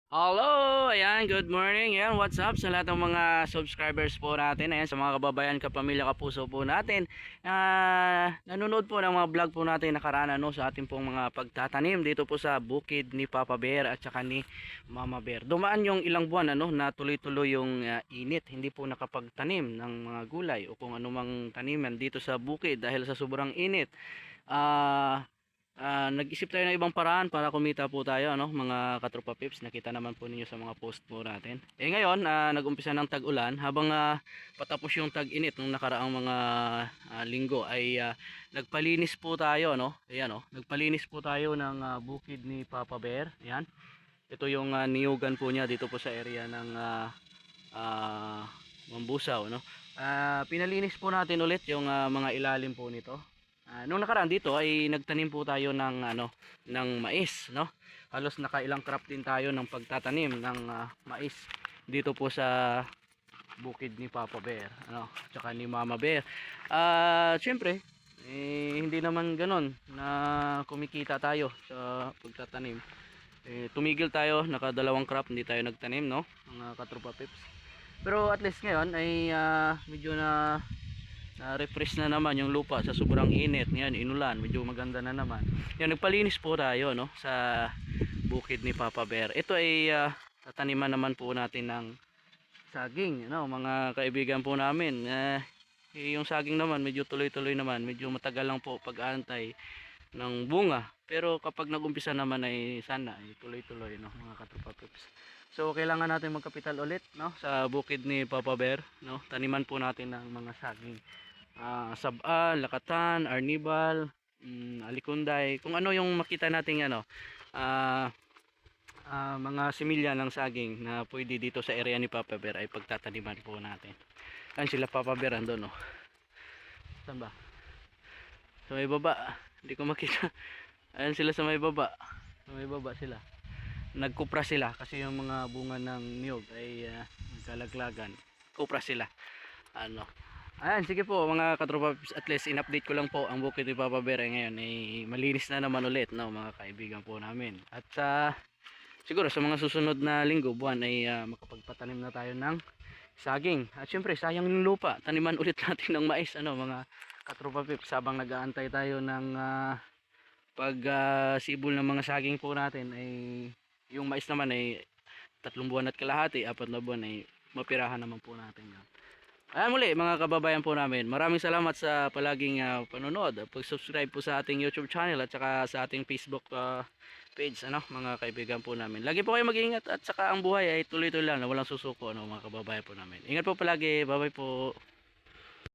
Hello! Ayan, good morning. Ayan, what's up sa lahat ng mga subscribers po natin. Ayan, sa mga kababayan, kapamilya, kapuso po natin. Nanonood po ng mga vlog po natin nakaraan sa ating pong mga pagtatanim dito po sa bukid ni Papa Bear at saka ni Mama Bear. Dumaan yung ilang buwan na tuloy-tuloy yung init. Hindi po nakapagtanim ng mga gulay o kung anumang taniman dito sa bukid dahil sa sobrang init. Nag-isip tayo ng ibang paraan para kumita po tayo, mga katropa pips. Nakita naman po ninyo sa mga post po natin. Ngayon, nag-umpisa ng tag-ulan habang patapos yung tag-init nung nakaraang mga linggo ay nagpalinis po tayo, Ayan, nagpalinis po tayo ng bukid ni Papa Bear. Ayan. Ito yung niyugan po niya dito po sa area ng uh, Mambusaw, pinalinis po natin ulit yung mga ilalim po nito. Nung nakaraan dito ay nagtanim po tayo ng mais, Halos nakailang crop din tayo ng pagtatanim ng mais dito po sa bukid ni Papa Bear, tsaka ni Mama Bear. Siyempre, hindi naman ganon na kumikita tayo sa pagtatanim. Tumigil tayo, nakadalawang crop hindi tayo nagtanim, mga katropa pips. Pero at least ngayon ay medyo na-refresh na naman yung lupa sa sobrang init. Yan, inulan, medyo maganda na naman. Yan, nagpalinis po tayo sa bukid ni Papa Bear. Ito ay tataniman naman po natin ng saging, mga kaibigan po namin. Yung saging naman medyo tuloy-tuloy naman, medyo matagal lang po pag-aantay ng bunga, pero kapag nagumpisa naman ay sana ay tuloy-tuloy, mga katropa pips. So kailangan natin magkapital ulit, sa bukid ni Papa Bear, taniman po natin ng mga saging, sabal, lakatan, arnibal, alikunday, kung ano yung makita nating mga similya ng saging na pwede dito sa area ni Papa Bear ay pagtataniman po natin. Saan sila Papa Bear? Andun, saan ba? Sa may baba, hindi ko makita. Ayan sila sa may baba. Sa may baba sila. Nagkupra sila kasi yung mga bunga ng niyog ay nagkalaglagan. Kupra sila. Ayan, sige po mga katropa, at least in-update ko lang po ang bukid ni Papa Bear ngayon ay malinis na naman ulit, mga kaibigan po namin. At siguro sa mga susunod na linggo, buwan ay makapagpatanim na tayo ng saging. At syempre, sayang yung lupa. Taniman ulit natin ng mais, mga katropa pips, habang nag-aantay tayo ng sibol ng mga saging po natin ay yung mais naman ay 3 buwan at kalahati, 4 na buwan ay mapirahan naman po natin yan. Ayan muli mga kababayan po namin, maraming salamat sa palaging panonood, pag-subscribe po sa ating YouTube channel at saka sa ating Facebook page, mga kaibigan po namin. Lagi po kayo mag-iingat at saka ang buhay ay tuloy-tuloy lang na walang susuko, mga kababayan po namin. Ingat po palagi, bye bye po.